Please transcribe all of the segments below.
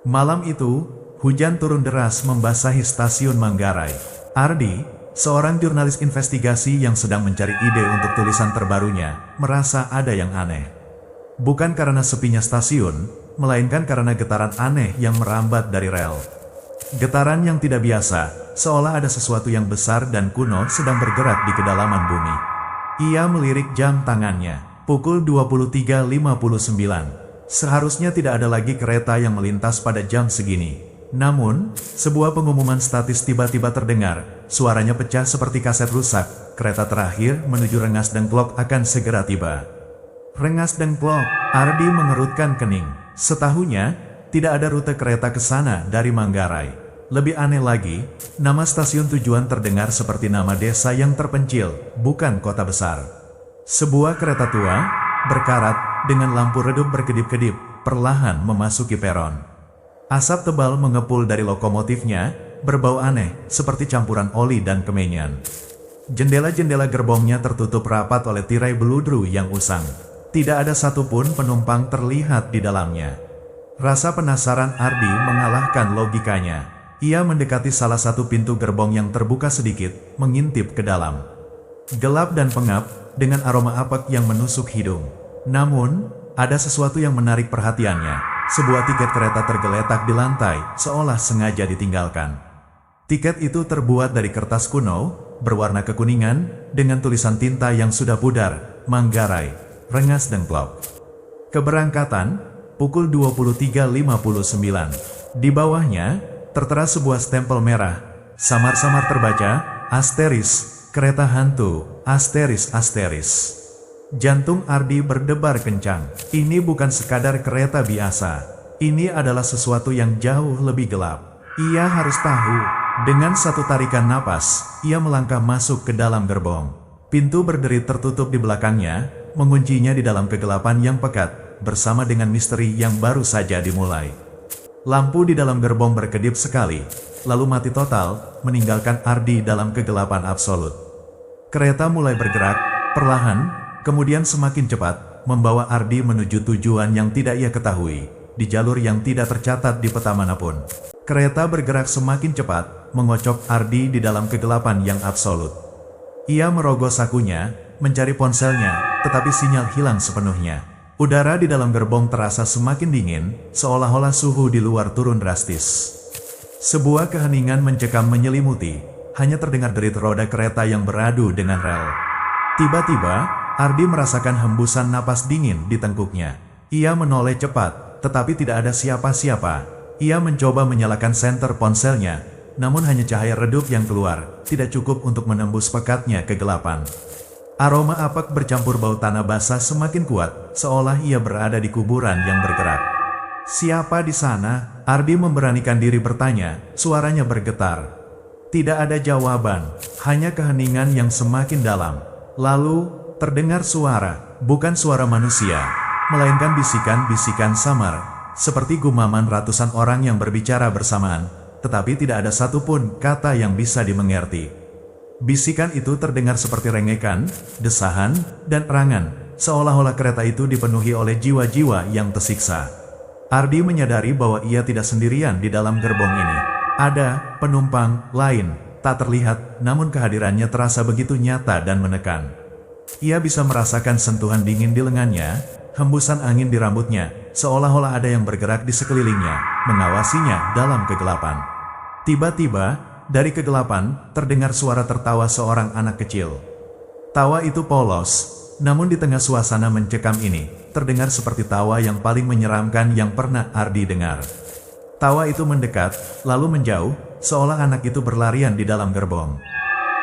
Malam itu, hujan turun deras membasahi stasiun Manggarai. Ardi, seorang jurnalis investigasi yang sedang mencari ide untuk tulisan terbarunya, merasa ada yang aneh. Bukan karena sepinya stasiun, melainkan karena getaran aneh yang merambat dari rel. Getaran yang tidak biasa, seolah ada sesuatu yang besar dan kuno sedang bergerak di kedalaman bumi. Ia melirik jam tangannya, pukul 23.59. Seharusnya tidak ada lagi kereta yang melintas pada jam segini. Namun, sebuah pengumuman statis tiba-tiba terdengar. Suaranya pecah seperti kaset rusak. Kereta terakhir menuju Rengas Dengklok akan segera tiba. Rengas Dengklok, Ardi mengerutkan kening. Setahunya, tidak ada rute kereta ke sana dari Manggarai. Lebih aneh lagi, nama stasiun tujuan terdengar seperti nama desa yang terpencil, bukan kota besar. Sebuah kereta tua, berkarat, dengan lampu redup berkedip-kedip, perlahan memasuki peron. Asap tebal mengepul dari lokomotifnya, berbau aneh, seperti campuran oli dan kemenyan. Jendela-jendela gerbongnya tertutup rapat oleh tirai beludru yang usang. Tidak ada satupun penumpang terlihat di dalamnya. Rasa penasaran Ardi mengalahkan logikanya. Ia mendekati salah satu pintu gerbong yang terbuka sedikit, mengintip ke dalam. Gelap dan pengap, dengan aroma apek yang menusuk hidung. Namun, ada sesuatu yang menarik perhatiannya. Sebuah tiket kereta tergeletak di lantai, seolah sengaja ditinggalkan. Tiket itu terbuat dari kertas kuno, berwarna kekuningan, dengan tulisan tinta yang sudah pudar, Manggarai, Rengas Dengklok. Keberangkatan, pukul 23.59. Di bawahnya, tertera sebuah stempel merah, samar-samar terbaca, asteris, kereta hantu, asteris. Jantung Ardi berdebar kencang. Ini bukan sekadar kereta biasa. Ini adalah sesuatu yang jauh lebih gelap. Ia harus tahu. Dengan satu tarikan napas, ia melangkah masuk ke dalam gerbong. Pintu berderit tertutup di belakangnya, menguncinya di dalam kegelapan yang pekat, bersama dengan misteri yang baru saja dimulai. Lampu di dalam gerbong berkedip sekali, lalu mati total, meninggalkan Ardi dalam kegelapan absolut. Kereta mulai bergerak, perlahan, kemudian semakin cepat, membawa Ardi menuju tujuan yang tidak ia ketahui, di jalur yang tidak tercatat di peta manapun. Kereta bergerak semakin cepat, mengocok Ardi di dalam kegelapan yang absolut. Ia merogoh sakunya, mencari ponselnya, tetapi sinyal hilang sepenuhnya. Udara di dalam gerbong terasa semakin dingin, seolah-olah suhu di luar turun drastis. Sebuah keheningan mencekam menyelimuti, hanya terdengar derit roda kereta yang beradu dengan rel. Tiba-tiba, Ardi merasakan hembusan napas dingin di tengkuknya. Ia menoleh cepat, tetapi tidak ada siapa-siapa. Ia mencoba menyalakan senter ponselnya, namun hanya cahaya redup yang keluar, tidak cukup untuk menembus pekatnya kegelapan. Aroma apek bercampur bau tanah basah semakin kuat, seolah ia berada di kuburan yang bergerak. "Siapa di sana?" Ardi memberanikan diri bertanya, suaranya bergetar. Tidak ada jawaban, hanya keheningan yang semakin dalam. Lalu, terdengar suara, bukan suara manusia, melainkan bisikan-bisikan samar, seperti gumaman ratusan orang yang berbicara bersamaan, tetapi tidak ada satupun kata yang bisa dimengerti. Bisikan itu terdengar seperti rengekan, desahan, dan erangan, seolah-olah kereta itu dipenuhi oleh jiwa-jiwa yang tersiksa. Ardi menyadari bahwa ia tidak sendirian di dalam gerbong ini. Ada penumpang lain, tak terlihat, namun kehadirannya terasa begitu nyata dan menekan. Ia bisa merasakan sentuhan dingin di lengannya, hembusan angin di rambutnya, seolah-olah ada yang bergerak di sekelilingnya, mengawasinya dalam kegelapan. Tiba-tiba, dari kegelapan, terdengar suara tertawa seorang anak kecil. Tawa itu polos, namun di tengah suasana mencekam ini, terdengar seperti tawa yang paling menyeramkan yang pernah Ardi dengar. Tawa itu mendekat, lalu menjauh, seolah anak itu berlarian di dalam gerbong.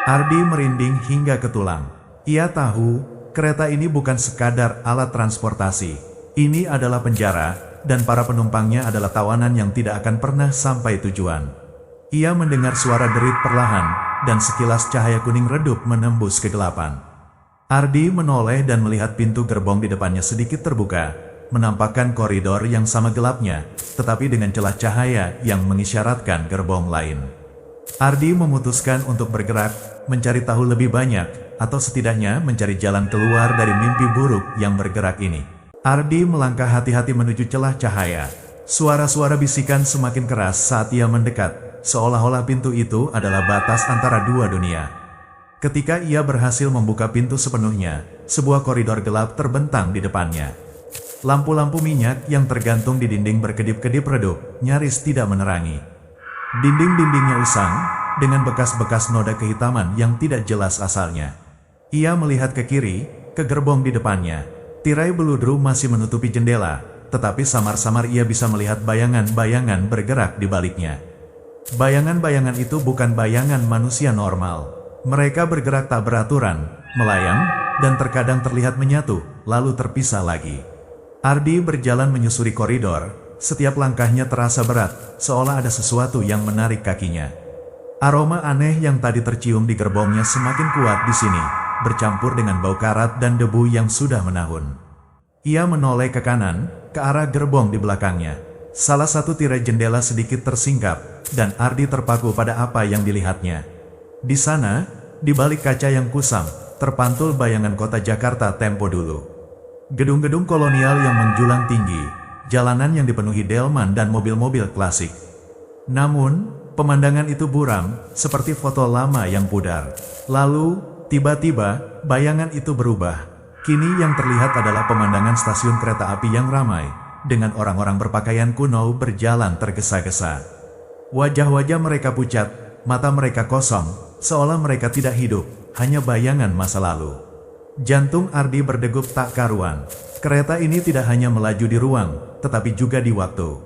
Ardi merinding hingga ke tulang. Ia tahu, kereta ini bukan sekadar alat transportasi. Ini adalah penjara, dan para penumpangnya adalah tawanan yang tidak akan pernah sampai tujuan. Ia mendengar suara derit perlahan, dan sekilas cahaya kuning redup menembus kegelapan. Ardi menoleh dan melihat pintu gerbong di depannya sedikit terbuka, menampakkan koridor yang sama gelapnya, tetapi dengan celah cahaya yang mengisyaratkan gerbong lain. Ardi memutuskan untuk bergerak, mencari tahu lebih banyak, atau setidaknya mencari jalan keluar dari mimpi buruk yang bergerak ini. Ardi melangkah hati-hati menuju celah cahaya. Suara-suara bisikan semakin keras saat ia mendekat, seolah-olah pintu itu adalah batas antara dua dunia. Ketika ia berhasil membuka pintu sepenuhnya, sebuah koridor gelap terbentang di depannya. Lampu-lampu minyak yang tergantung di dinding berkedip-kedip redup, nyaris tidak menerangi. Dinding-dindingnya usang, dengan bekas-bekas noda kehitaman yang tidak jelas asalnya. Ia melihat ke kiri, ke gerbong di depannya. Tirai beludru masih menutupi jendela, tetapi samar-samar ia bisa melihat bayangan-bayangan bergerak di baliknya. Bayangan-bayangan itu bukan bayangan manusia normal. Mereka bergerak tak beraturan, melayang, dan terkadang terlihat menyatu, lalu terpisah lagi. Ardi berjalan menyusuri koridor, setiap langkahnya terasa berat, seolah ada sesuatu yang menarik kakinya. Aroma aneh yang tadi tercium di gerbongnya semakin kuat di sini, bercampur dengan bau karat dan debu yang sudah menahun. Ia menoleh ke kanan, ke arah gerbong di belakangnya. Salah satu tirai jendela sedikit tersingkap, dan Ardi terpaku pada apa yang dilihatnya. Di sana, di balik kaca yang kusam, terpantul bayangan kota Jakarta tempo dulu. Gedung-gedung kolonial yang menjulang tinggi, jalanan yang dipenuhi delman dan mobil-mobil klasik. Namun, pemandangan itu buram, seperti foto lama yang pudar. Lalu, tiba-tiba, bayangan itu berubah. Kini yang terlihat adalah pemandangan stasiun kereta api yang ramai, dengan orang-orang berpakaian kuno berjalan tergesa-gesa. Wajah-wajah mereka pucat, mata mereka kosong, seolah mereka tidak hidup, hanya bayangan masa lalu. Jantung Ardi berdegup tak karuan. Kereta ini tidak hanya melaju di ruang, tetapi juga di waktu.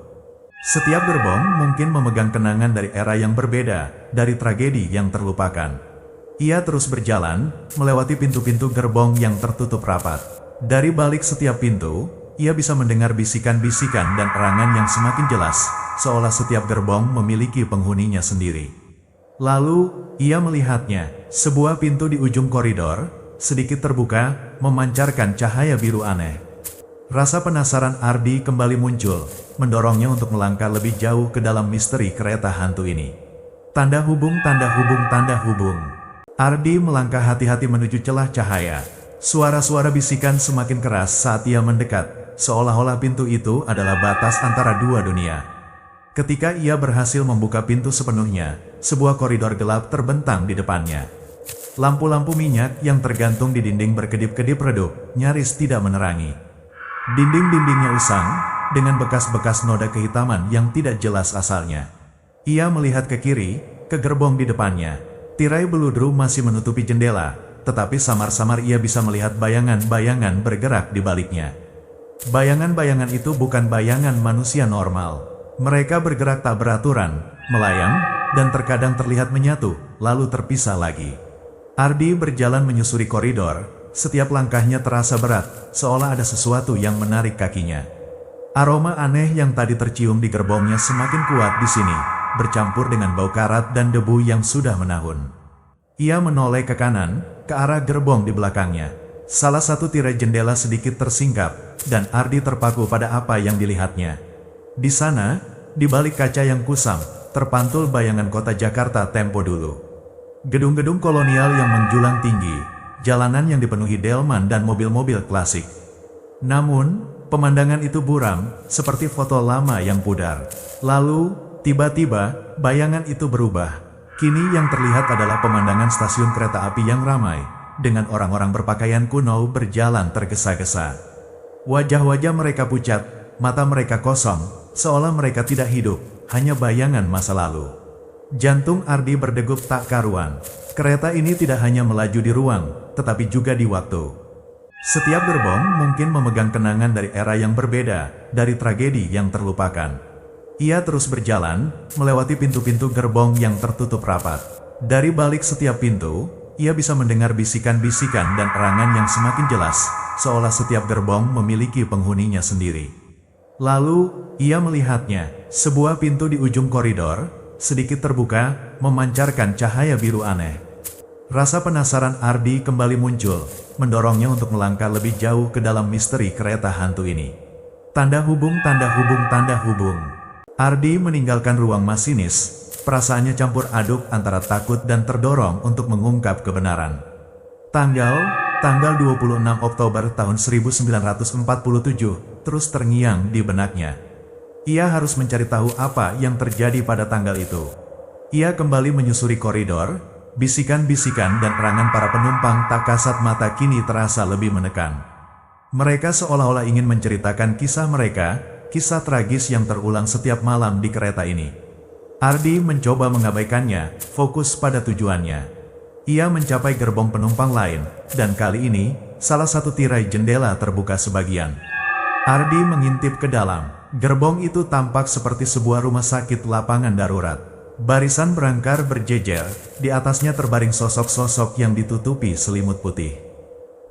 Setiap gerbong mungkin memegang kenangan dari era yang berbeda, dari tragedi yang terlupakan. Ia terus berjalan, melewati pintu-pintu gerbong yang tertutup rapat. Dari balik setiap pintu, ia bisa mendengar bisikan-bisikan dan erangan yang semakin jelas, seolah setiap gerbong memiliki penghuninya sendiri. Lalu, ia melihatnya, sebuah pintu di ujung koridor, sedikit terbuka, memancarkan cahaya biru aneh. Rasa penasaran Ardi kembali muncul, mendorongnya untuk melangkah lebih jauh ke dalam misteri kereta hantu ini. Tanda hubung, tanda hubung, tanda hubung. Ardi melangkah hati-hati menuju celah cahaya. Suara-suara bisikan semakin keras saat ia mendekat, seolah-olah pintu itu adalah batas antara dua dunia. Ketika ia berhasil membuka pintu sepenuhnya, sebuah koridor gelap terbentang di depannya. Lampu-lampu minyak yang tergantung di dinding berkedip-kedip redup, nyaris tidak menerangi. Dinding-dindingnya usang, dengan bekas-bekas noda kehitaman yang tidak jelas asalnya. Ia melihat ke kiri, ke gerbong di depannya. Tirai beludru masih menutupi jendela, tetapi samar-samar ia bisa melihat bayangan-bayangan bergerak di baliknya. Bayangan-bayangan itu bukan bayangan manusia normal. Mereka bergerak tak beraturan, melayang, dan terkadang terlihat menyatu, lalu terpisah lagi. Ardi berjalan menyusuri koridor, setiap langkahnya terasa berat, seolah ada sesuatu yang menarik kakinya. Aroma aneh yang tadi tercium di gerbongnya semakin kuat di sini, bercampur dengan bau karat dan debu yang sudah menahun. Ia menoleh ke kanan, ke arah gerbong di belakangnya. Salah satu tirai jendela sedikit tersingkap, dan Ardi terpaku pada apa yang dilihatnya. Di sana, di balik kaca yang kusam, terpantul bayangan kota Jakarta tempo dulu. Gedung-gedung kolonial yang menjulang tinggi, jalanan yang dipenuhi delman dan mobil-mobil klasik. Namun, pemandangan itu buram, seperti foto lama yang pudar. Lalu, tiba-tiba, bayangan itu berubah. Kini yang terlihat adalah pemandangan stasiun kereta api yang ramai, dengan orang-orang berpakaian kuno berjalan tergesa-gesa. Wajah-wajah mereka pucat, mata mereka kosong, seolah mereka tidak hidup, hanya bayangan masa lalu. Jantung Ardi berdegup tak karuan. Kereta ini tidak hanya melaju di ruang, tetapi juga di waktu. Setiap gerbong mungkin memegang kenangan dari era yang berbeda, dari tragedi yang terlupakan. Ia terus berjalan, melewati pintu-pintu gerbong yang tertutup rapat. Dari balik setiap pintu, ia bisa mendengar bisikan-bisikan dan erangan yang semakin jelas, seolah setiap gerbong memiliki penghuninya sendiri. Lalu, ia melihatnya, sebuah pintu di ujung koridor, sedikit terbuka, memancarkan cahaya biru aneh. Rasa penasaran Ardi kembali muncul, mendorongnya untuk melangkah lebih jauh ke dalam misteri kereta hantu ini. Tanda hubung, tanda hubung, tanda hubung. Ardi meninggalkan ruang masinis, perasaannya campur aduk antara takut dan terdorong untuk mengungkap kebenaran. Tanggal 26 Oktober tahun 1947, terus terngiang di benaknya. Ia harus mencari tahu apa yang terjadi pada tanggal itu. Ia kembali menyusuri koridor, bisikan-bisikan dan erangan para penumpang tak kasat mata kini terasa lebih menekan. Mereka seolah-olah ingin menceritakan kisah mereka, kisah tragis yang terulang setiap malam di kereta ini. Ardi mencoba mengabaikannya, fokus pada tujuannya. Ia mencapai gerbong penumpang lain, dan kali ini, salah satu tirai jendela terbuka sebagian. Ardi mengintip ke dalam. Gerbong itu tampak seperti sebuah rumah sakit lapangan darurat. Barisan berangkar berjejer, di atasnya terbaring sosok-sosok yang ditutupi selimut putih.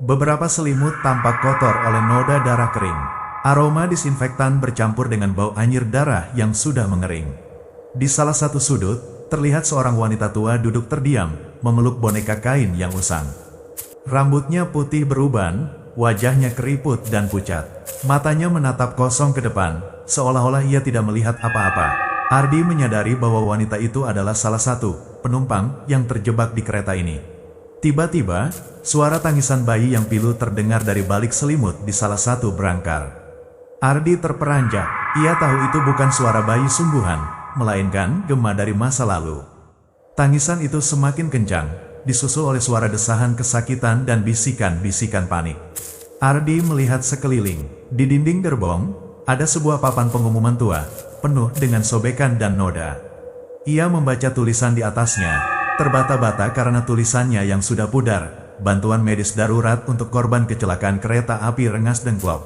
Beberapa selimut tampak kotor oleh noda darah kering. Aroma disinfektan bercampur dengan bau anyir darah yang sudah mengering. Di salah satu sudut, terlihat seorang wanita tua duduk terdiam, memeluk boneka kain yang usang. Rambutnya putih beruban, wajahnya keriput dan pucat. Matanya menatap kosong ke depan, seolah-olah ia tidak melihat apa-apa. Ardi menyadari bahwa wanita itu adalah salah satu penumpang yang terjebak di kereta ini. Tiba-tiba, suara tangisan bayi yang pilu terdengar dari balik selimut di salah satu berangkar. Ardi terperanjat. Ia tahu itu bukan suara bayi sungguhan, melainkan gema dari masa lalu. Tangisan itu semakin kencang, disusul oleh suara desahan kesakitan dan bisikan-bisikan panik. Ardi melihat sekeliling. Di dinding gerbong, ada sebuah papan pengumuman tua, penuh dengan sobekan dan noda. Ia membaca tulisan di atasnya, terbata-bata karena tulisannya yang sudah pudar, bantuan medis darurat untuk korban kecelakaan kereta api Rengas Dengklok.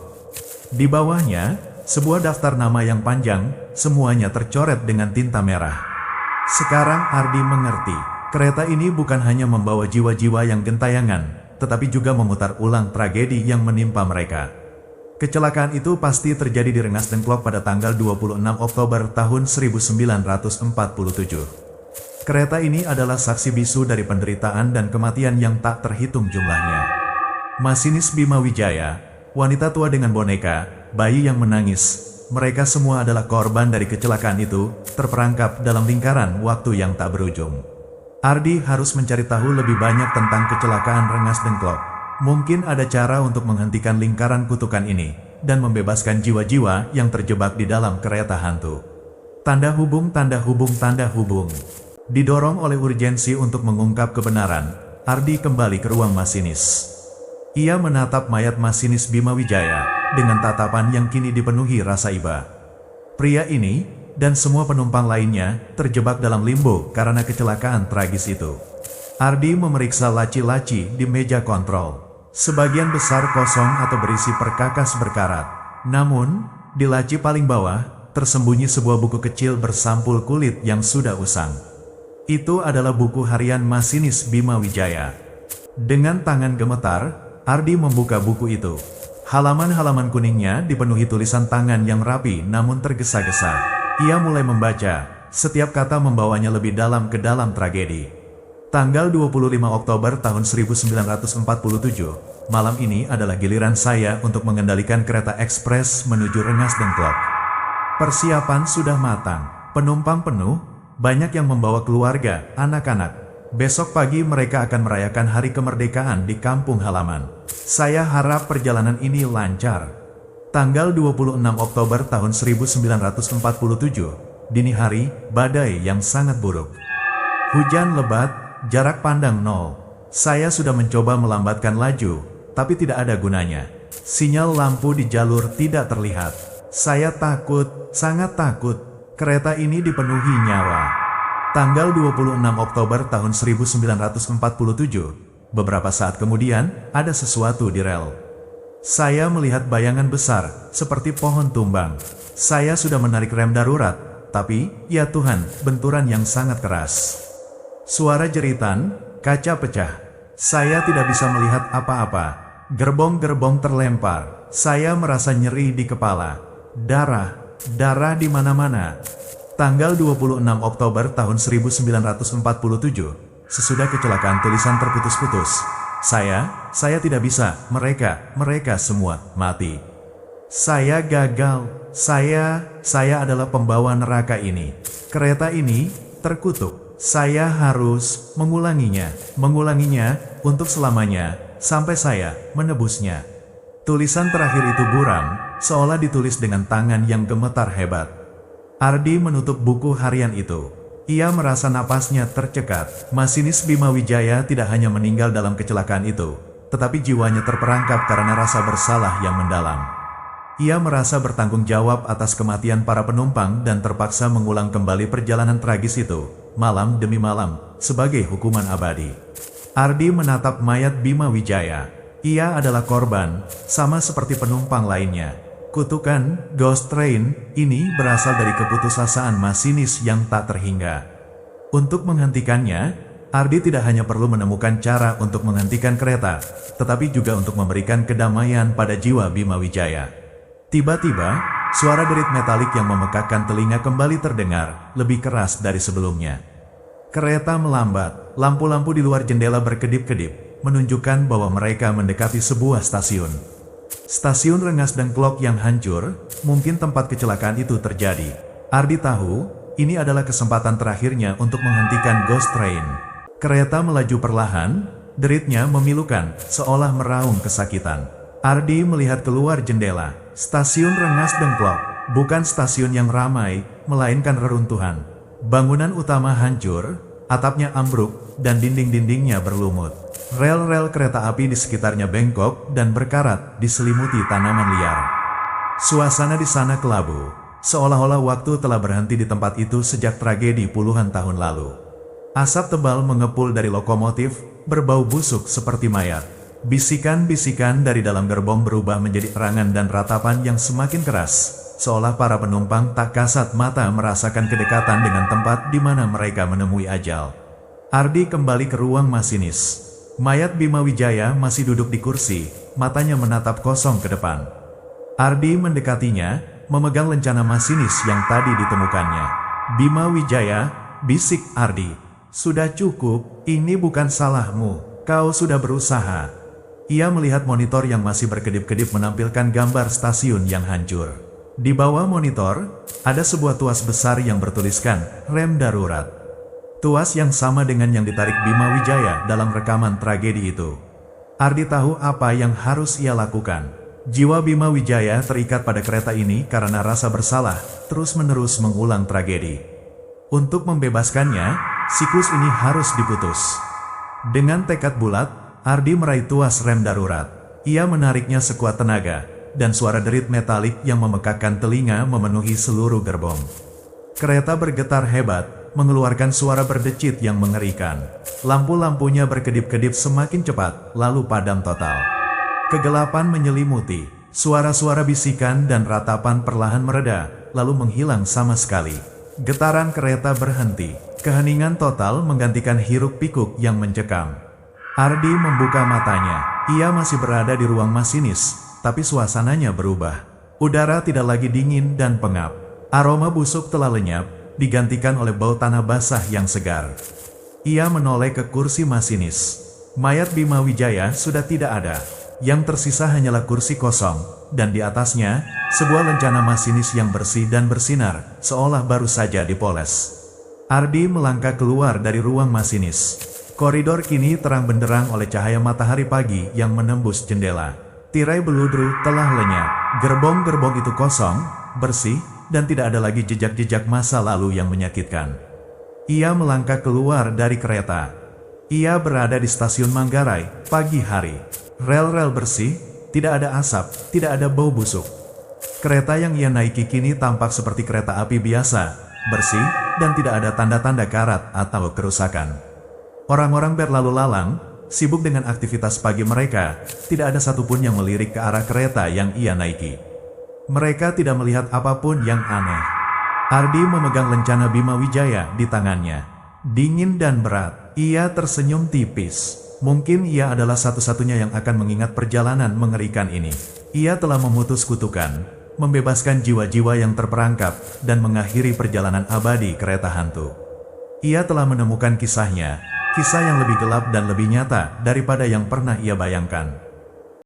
Di bawahnya, sebuah daftar nama yang panjang, semuanya tercoret dengan tinta merah. Sekarang Ardi mengerti, kereta ini bukan hanya membawa jiwa-jiwa yang gentayangan, tetapi juga memutar ulang tragedi yang menimpa mereka. Kecelakaan itu pasti terjadi di Rengas Dengklok pada tanggal 26 Oktober tahun 1947. Kereta ini adalah saksi bisu dari penderitaan dan kematian yang tak terhitung jumlahnya. Masinis Bima Wijaya, wanita tua dengan boneka, bayi yang menangis, mereka semua adalah korban dari kecelakaan itu, terperangkap dalam lingkaran waktu yang tak berujung. Ardi harus mencari tahu lebih banyak tentang kecelakaan Rengas Dengklok. Mungkin ada cara untuk menghentikan lingkaran kutukan ini, dan membebaskan jiwa-jiwa yang terjebak di dalam kereta hantu. Tanda hubung, tanda hubung, tanda hubung. Didorong oleh urgensi untuk mengungkap kebenaran, Ardi kembali ke ruang masinis. Ia menatap mayat masinis Bima Wijaya, dengan tatapan yang kini dipenuhi rasa iba. Pria ini, dan semua penumpang lainnya, terjebak dalam limbo karena kecelakaan tragis itu. Ardi memeriksa laci-laci di meja kontrol. Sebagian besar kosong atau berisi perkakas berkarat. Namun, di laci paling bawah, tersembunyi sebuah buku kecil bersampul kulit yang sudah usang. Itu adalah buku harian masinis Bima Wijaya. Dengan tangan gemetar, Ardi membuka buku itu. Halaman-halaman kuningnya dipenuhi tulisan tangan yang rapi namun tergesa-gesa. Ia mulai membaca, setiap kata membawanya lebih dalam ke dalam tragedi. Tanggal 25 Oktober tahun 1947, malam ini adalah giliran saya untuk mengendalikan kereta ekspres menuju Rengas Dengklok. Persiapan sudah matang, penumpang penuh, banyak yang membawa keluarga, anak-anak. Besok pagi mereka akan merayakan hari kemerdekaan di kampung halaman. Saya harap perjalanan ini lancar. Tanggal 26 Oktober tahun 1947, dini hari, badai yang sangat buruk. Hujan lebat, jarak pandang nol. Saya sudah mencoba melambatkan laju, tapi tidak ada gunanya. Sinyal lampu di jalur tidak terlihat. Saya takut, sangat takut. Kereta ini dipenuhi nyawa. Tanggal 26 Oktober tahun 1947, beberapa saat kemudian, ada sesuatu di rel. Saya melihat bayangan besar, seperti pohon tumbang. Saya sudah menarik rem darurat, tapi, ya Tuhan, benturan yang sangat keras. Suara jeritan, kaca pecah. Saya tidak bisa melihat apa-apa. Gerbong-gerbong terlempar. Saya merasa nyeri di kepala. Darah di mana-mana. Tanggal 26 Oktober tahun 1947, sesudah kecelakaan tulisan terputus-putus. Saya tidak bisa, mereka semua mati. Saya gagal. Saya adalah pembawa neraka ini. Kereta ini terkutuk. Saya harus mengulanginya untuk selamanya, sampai saya menebusnya. Tulisan terakhir itu buram, seolah ditulis dengan tangan yang gemetar hebat. Ardi menutup buku harian itu. Ia merasa napasnya tercekat. Masinis Bima Wijaya tidak hanya meninggal dalam kecelakaan itu, tetapi jiwanya terperangkap karena rasa bersalah yang mendalam. Ia merasa bertanggung jawab atas kematian para penumpang dan terpaksa mengulang kembali perjalanan tragis itu, malam demi malam, sebagai hukuman abadi. Ardi menatap mayat Bima Wijaya. Ia adalah korban, sama seperti penumpang lainnya. Kutukan Ghost Train ini berasal dari keputusasaan masinis yang tak terhingga. Untuk menghentikannya, Ardi tidak hanya perlu menemukan cara untuk menghentikan kereta, tetapi juga untuk memberikan kedamaian pada jiwa Bima Wijaya. Tiba-tiba, suara derit metalik yang memekakkan telinga kembali terdengar, lebih keras dari sebelumnya. Kereta melambat, lampu-lampu di luar jendela berkedip-kedip, menunjukkan bahwa mereka mendekati sebuah stasiun. Stasiun rengas dan klok yang hancur, mungkin tempat kecelakaan itu terjadi. Ardi tahu, ini adalah kesempatan terakhirnya untuk menghentikan Ghost Train. Kereta melaju perlahan, deritnya memilukan, seolah meraung kesakitan. Ardi melihat keluar jendela. Stasiun rengas dengklok, bukan stasiun yang ramai, melainkan reruntuhan. Bangunan utama hancur, atapnya ambruk, dan dinding-dindingnya berlumut. Rel-rel kereta api di sekitarnya bengkok dan berkarat diselimuti tanaman liar. Suasana di sana kelabu, seolah-olah waktu telah berhenti di tempat itu sejak tragedi puluhan tahun lalu. Asap tebal mengepul dari lokomotif, berbau busuk seperti mayat. Bisikan-bisikan dari dalam gerbong berubah menjadi erangan dan ratapan yang semakin keras, seolah para penumpang tak kasat mata merasakan kedekatan dengan tempat di mana mereka menemui ajal. Ardi kembali ke ruang masinis. Mayat Bima Wijaya masih duduk di kursi, matanya menatap kosong ke depan. Ardi mendekatinya, memegang lencana masinis yang tadi ditemukannya. Bima Wijaya, bisik Ardi, sudah cukup, ini bukan salahmu, kau sudah berusaha. Ia melihat monitor yang masih berkedip-kedip menampilkan gambar stasiun yang hancur. Di bawah monitor, ada sebuah tuas besar yang bertuliskan, rem darurat. Tuas yang sama dengan yang ditarik Bima Wijaya dalam rekaman tragedi itu. Ardi tahu apa yang harus ia lakukan. Jiwa Bima Wijaya terikat pada kereta ini karena rasa bersalah, terus-menerus mengulang tragedi. Untuk membebaskannya, siklus ini harus diputus. Dengan tekad bulat, Ardi meraih tuas rem darurat. Ia menariknya sekuat tenaga, dan suara derit metalik yang memekakkan telinga memenuhi seluruh gerbong. Kereta bergetar hebat, mengeluarkan suara berdecit yang mengerikan. Lampu-lampunya berkedip-kedip semakin cepat, lalu padam total. Kegelapan menyelimuti, suara-suara bisikan dan ratapan perlahan mereda, lalu menghilang sama sekali. Getaran kereta berhenti, keheningan total menggantikan hiruk-pikuk yang mencekam. Ardi membuka matanya. Ia masih berada di ruang masinis, tapi suasananya berubah. Udara tidak lagi dingin dan pengap. Aroma busuk telah lenyap, digantikan oleh bau tanah basah yang segar. Ia menoleh ke kursi masinis. Mayat Bima Wijaya sudah tidak ada. Yang tersisa hanyalah kursi kosong, dan di atasnya, sebuah lencana masinis yang bersih dan bersinar, seolah baru saja dipoles. Ardi melangkah keluar dari ruang masinis. Koridor kini terang benderang oleh cahaya matahari pagi yang menembus jendela. Tirai beludru telah lenyap. Gerbong-gerbong itu kosong, bersih, dan tidak ada lagi jejak-jejak masa lalu yang menyakitkan. Ia melangkah keluar dari kereta. Ia berada di stasiun Manggarai, pagi hari. Rel-rel bersih, tidak ada asap, tidak ada bau busuk. Kereta yang ia naiki kini tampak seperti kereta api biasa, bersih, dan tidak ada tanda-tanda karat atau kerusakan. Orang-orang berlalu lalang, sibuk dengan aktivitas pagi mereka, tidak ada satupun yang melirik ke arah kereta yang ia naiki. Mereka tidak melihat apapun yang aneh. Ardi memegang lencana Bima Wijaya di tangannya. Dingin dan berat, ia tersenyum tipis. Mungkin ia adalah satu-satunya yang akan mengingat perjalanan mengerikan ini. Ia telah memutus kutukan, membebaskan jiwa-jiwa yang terperangkap, dan mengakhiri perjalanan abadi kereta hantu. Ia telah menemukan kisahnya. Kisah yang lebih gelap dan lebih nyata daripada yang pernah ia bayangkan.